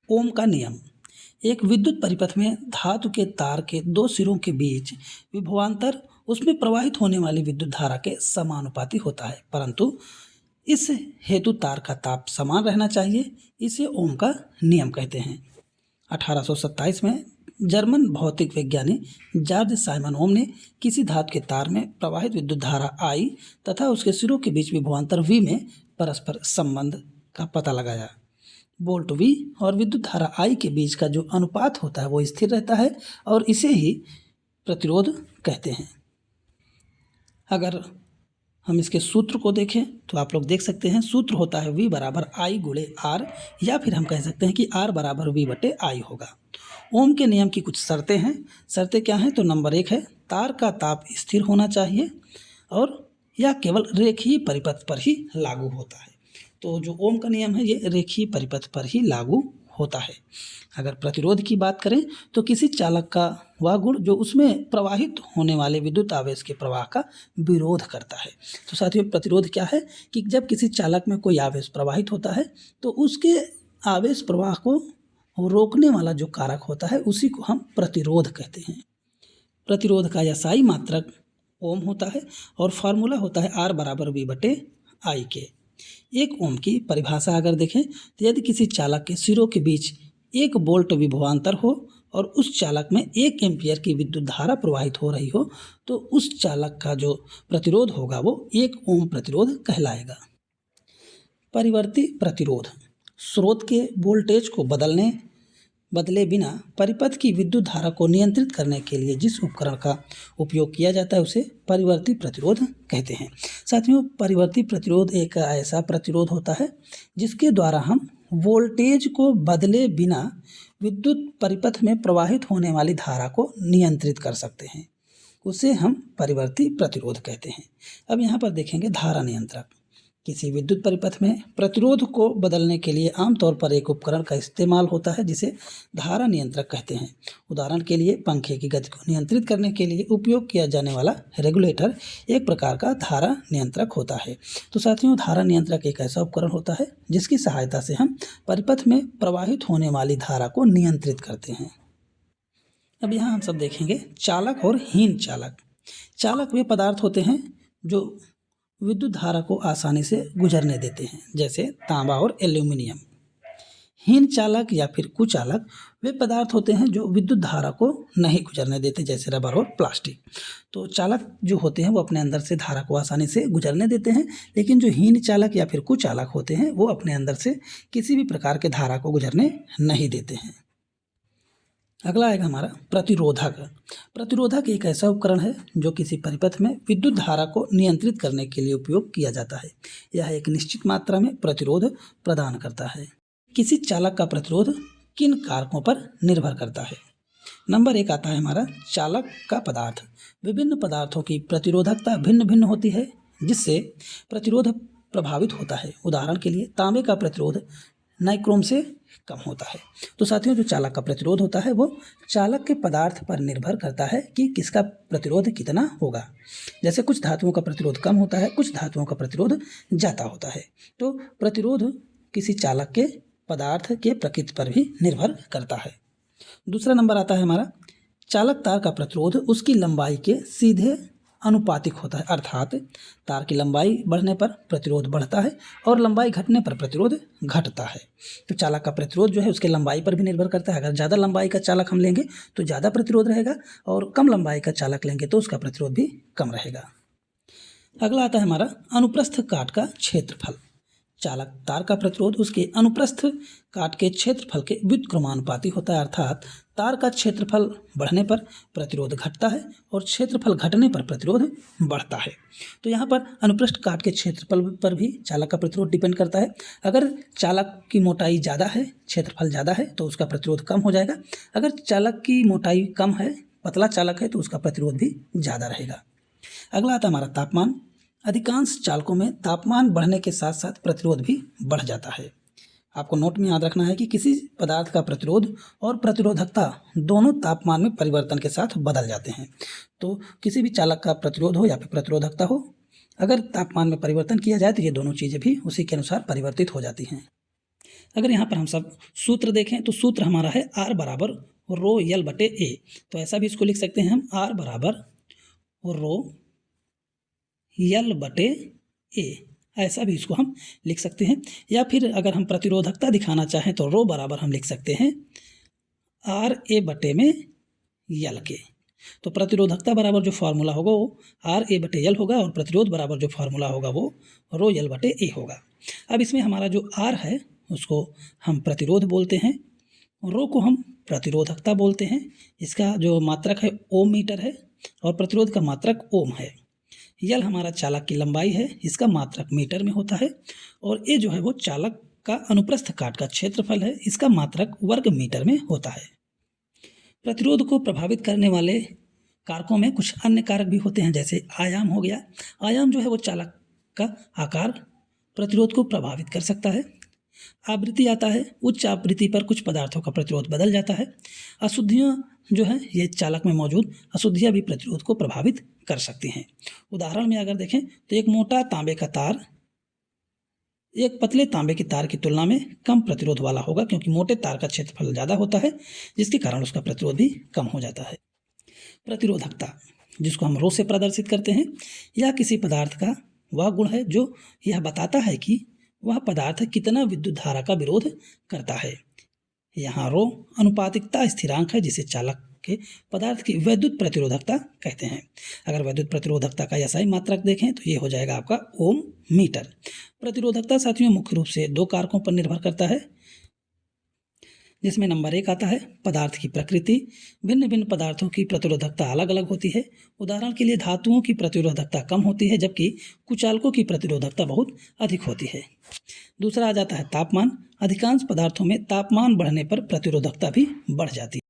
ओम का नियम। एक विद्युत परिपथ में धातु के तार के दो सिरों के बीच विभवांतर उसमें प्रवाहित होने वाली विद्युत धारा के समानुपाती होता है, परंतु इस हेतु तार का ताप समान रहना चाहिए। इसे ओम का नियम कहते हैं। 1827 में जर्मन भौतिक वैज्ञानिक जॉर्ज साइमन ओम ने किसी धातु के तार में प्रवाहित विद्युत धारा I तथा उसके सिरों के बीच विभवांतर V में परस्पर संबंध का पता लगाया। वोल्ट V और विद्युत धारा I के बीच का जो अनुपात होता है वो स्थिर रहता है और इसे ही प्रतिरोध कहते हैं। अगर हम इसके सूत्र को देखें तो आप लोग देख सकते हैं, सूत्र होता है V बराबर I गुणे R, या फिर हम कह सकते हैं कि R बराबर V बटे I होगा। ओम के नियम की कुछ शर्तें हैं। शर्तें क्या हैं? तो नंबर 1 है तार का ताप स्थिर होना चाहिए और यह केवल रेखीय परिपथ पर ही लागू होता है। तो जो ओम का नियम है ये रेखीय परिपथ पर ही लागू होता है। अगर प्रतिरोध की बात करें तो किसी चालक का वह गुण जो उसमें प्रवाहित होने वाले विद्युत आवेश के प्रवाह का विरोध करता है। तो साथियों, प्रतिरोध क्या है कि जब किसी चालक में कोई आवेश प्रवाहित होता है तो उसके आवेश प्रवाह को रोकने वाला जो कारक होता है उसी को हम प्रतिरोध कहते हैं। प्रतिरोध का SI मात्रक ओम होता है और फार्मूला होता है R बराबर V बटे I के। एक ओम की परिभाषा अगर देखें तो यदि किसी चालक के सिरों के बीच 1 वोल्ट विभवांतर हो और उस चालक में 1 एम्पीयर की विद्युत धारा प्रवाहित हो रही हो तो उस चालक का जो प्रतिरोध होगा वो 1 ओम प्रतिरोध कहलाएगा। परिवर्ती प्रतिरोध स्रोत के वोल्टेज को बदले बिना परिपथ की विद्युत धारा को नियंत्रित करने के लिए जिस उपकरण का उपयोग किया जाता है उसे परिवर्ती प्रतिरोध कहते हैं। साथियों, परिवर्ती प्रतिरोध एक ऐसा प्रतिरोध होता है जिसके द्वारा हम वोल्टेज को बदले बिना विद्युत परिपथ में प्रवाहित होने वाली धारा को नियंत्रित कर सकते हैं, उसे हम परिवर्ती प्रतिरोध कहते हैं। अब यहाँ पर देखेंगे धारा नियंत्रक। किसी विद्युत परिपथ में प्रतिरोध को बदलने के लिए आमतौर पर एक उपकरण का इस्तेमाल होता है जिसे धारा नियंत्रक कहते हैं। उदाहरण के लिए पंखे की गति को नियंत्रित करने के लिए उपयोग किया जाने वाला रेगुलेटर एक प्रकार का धारा नियंत्रक होता है। तो साथियों, धारा नियंत्रक एक ऐसा उपकरण होता है जिसकी सहायता से हम परिपथ में प्रवाहित होने वाली धारा को नियंत्रित करते हैं। अब यहाँ हम सब देखेंगे चालक और हीन चालक। चालक वे पदार्थ होते हैं जो विद्युत धारा को आसानी से गुजरने देते हैं, जैसे तांबा और एल्यूमिनियम। हीन चालक या फिर कुचालक वे पदार्थ होते हैं जो विद्युत धारा को नहीं गुजरने देते, जैसे रबर और प्लास्टिक। तो चालक जो होते हैं वो अपने अंदर से धारा को आसानी से गुजरने देते हैं, लेकिन जो हीन चालक या फिर कुचालक होते हैं वो अपने अंदर से किसी भी प्रकार के धारा को गुजरने नहीं देते हैं। अगला आएगा हमारा प्रतिरोधक। प्रतिरोधक एक ऐसा उपकरण है जो किसी परिपथ में विद्युत धारा को नियंत्रित करने के लिए उपयोग किया जाता है। यह एक निश्चित मात्रा में प्रतिरोध प्रदान करता है। किसी चालक का प्रतिरोध किन कारकों पर निर्भर करता है? नंबर 1 आता है हमारा चालक का पदार्थ। विभिन्न पदार्थों की प्रतिरोधकता भिन्न भिन्न होती है जिससे प्रतिरोध प्रभावित होता है। उदाहरण के लिए तांबे का प्रतिरोध नाइक्रोम से कम होता है। तो साथियों, जो चालक का प्रतिरोध होता है वो चालक के पदार्थ पर निर्भर करता है कि किसका प्रतिरोध कितना होगा। जैसे कुछ धातुओं का प्रतिरोध कम होता है, कुछ धातुओं का प्रतिरोध ज़्यादा होता है। तो प्रतिरोध किसी चालक के पदार्थ के प्रकृति पर भी निर्भर करता है। दूसरा नंबर आता है हमारा चालक तार का प्रतिरोध उसकी लंबाई के सीधे अनुपातिक होता है, अर्थात तार की लंबाई बढ़ने पर प्रतिरोध बढ़ता है और लंबाई घटने पर प्रतिरोध घटता है। तो चालक का प्रतिरोध जो है उसके लंबाई पर भी निर्भर करता है। अगर ज़्यादा लंबाई का चालक हम लेंगे तो ज़्यादा प्रतिरोध रहेगा और कम लंबाई का चालक लेंगे तो उसका प्रतिरोध भी कम रहेगा। अगला आता है हमारा अनुप्रस्थ काट का क्षेत्रफल। चालक तार का प्रतिरोध उसके अनुप्रस्थ काट के क्षेत्रफल के व्युत्क्रमानुपाती होता है, अर्थात तार का क्षेत्रफल बढ़ने पर प्रतिरोध घटता है और क्षेत्रफल घटने पर प्रतिरोध बढ़ता है। तो यहाँ पर अनुप्रस्थ काट के क्षेत्रफल पर भी चालक का प्रतिरोध डिपेंड करता है। अगर चालक की मोटाई ज़्यादा है, क्षेत्रफल ज़्यादा है तो उसका प्रतिरोध कम हो जाएगा। अगर चालक की मोटाई कम है, पतला चालक है तो उसका प्रतिरोध भी ज़्यादा रहेगा। अगला आता है हमारा तापमान। अधिकांश चालकों में तापमान बढ़ने के साथ साथ प्रतिरोध भी बढ़ जाता है। आपको नोट में याद रखना है कि किसी पदार्थ का प्रतिरोध और प्रतिरोधकता दोनों तापमान में परिवर्तन के साथ बदल जाते हैं। तो किसी भी चालक का प्रतिरोध हो या फिर प्रतिरोधकता हो, अगर तापमान में परिवर्तन किया जाए तो ये दोनों चीज़ें भी उसी के अनुसार परिवर्तित हो जाती हैं। अगर यहाँ पर हम सब सूत्र देखें तो सूत्र हमारा है R बराबर रो यल बटे ए। तो ऐसा भी इसको लिख सकते हैं हम, R बराबर रो यल बटे ए, ऐसा भी इसको हम लिख सकते हैं। या फिर अगर हम प्रतिरोधकता दिखाना चाहें तो रो बराबर हम लिख सकते हैं आर ए बटे में यल के। तो प्रतिरोधकता बराबर जो फार्मूला होगा वो आर ए बटे यल होगा और प्रतिरोध बराबर जो फार्मूला होगा वो रो यल बटे ए होगा। अब इसमें हमारा जो आर है उसको हम प्रतिरोध बोलते हैं, रो को हम प्रतिरोधकता बोलते हैं। इसका जो मात्रक है ओम मीटर है और प्रतिरोध का मात्रक ओम है। यल हमारा चालक की लंबाई है, इसका मात्रक मीटर में होता है। और ए जो है वो चालक का अनुप्रस्थ काट का क्षेत्रफल है, इसका मात्रक वर्ग मीटर में होता है। प्रतिरोध को प्रभावित करने वाले कारकों में कुछ अन्य कारक भी होते हैं, जैसे आयाम हो गया। आयाम जो है वो चालक का आकार प्रतिरोध को प्रभावित कर सकता है। आवृत्ति आता है, उच्च आवृत्ति पर कुछ पदार्थों का प्रतिरोध बदल जाता है। अशुद्धियाँ जो है ये चालक में मौजूद अशुद्धियाँ भी प्रतिरोध को प्रभावित कर सकती हैं। उदाहरण में अगर देखें तो एक मोटा तांबे का तार एक पतले तांबे की तार की तुलना में कम प्रतिरोध वाला होगा, क्योंकि मोटे तार का क्षेत्रफल ज़्यादा होता है, जिसके कारण उसका प्रतिरोध भी कम हो जाता है। प्रतिरोधकता, जिसको हम रो से प्रदर्शित करते हैं, यह किसी पदार्थ का वह गुण है जो यह बताता है कि वह पदार्थ कितना विद्युत धारा का विरोध करता है। यहाँ रो अनुपातिकता स्थिरांक है, जिसे चालक के पदार्थ की वैद्युत प्रतिरोधकता कहते हैं। अगर वैद्युत प्रतिरोधकता का SI मात्रक देखें तो ये हो जाएगा आपका ओम मीटर। प्रतिरोधकता साथियों मुख्य रूप से दो कारकों पर निर्भर करता है, जिसमें नंबर 1 आता है पदार्थ की प्रकृति। भिन्न भिन्न पदार्थों की प्रतिरोधकता अलग अलग होती है। उदाहरण के लिए धातुओं की प्रतिरोधकता कम होती है, जबकि कुचालकों की प्रतिरोधकता बहुत अधिक होती है। दूसरा आ जाता है तापमान। अधिकांश पदार्थों में तापमान बढ़ने पर प्रतिरोधकता भी बढ़ जाती है।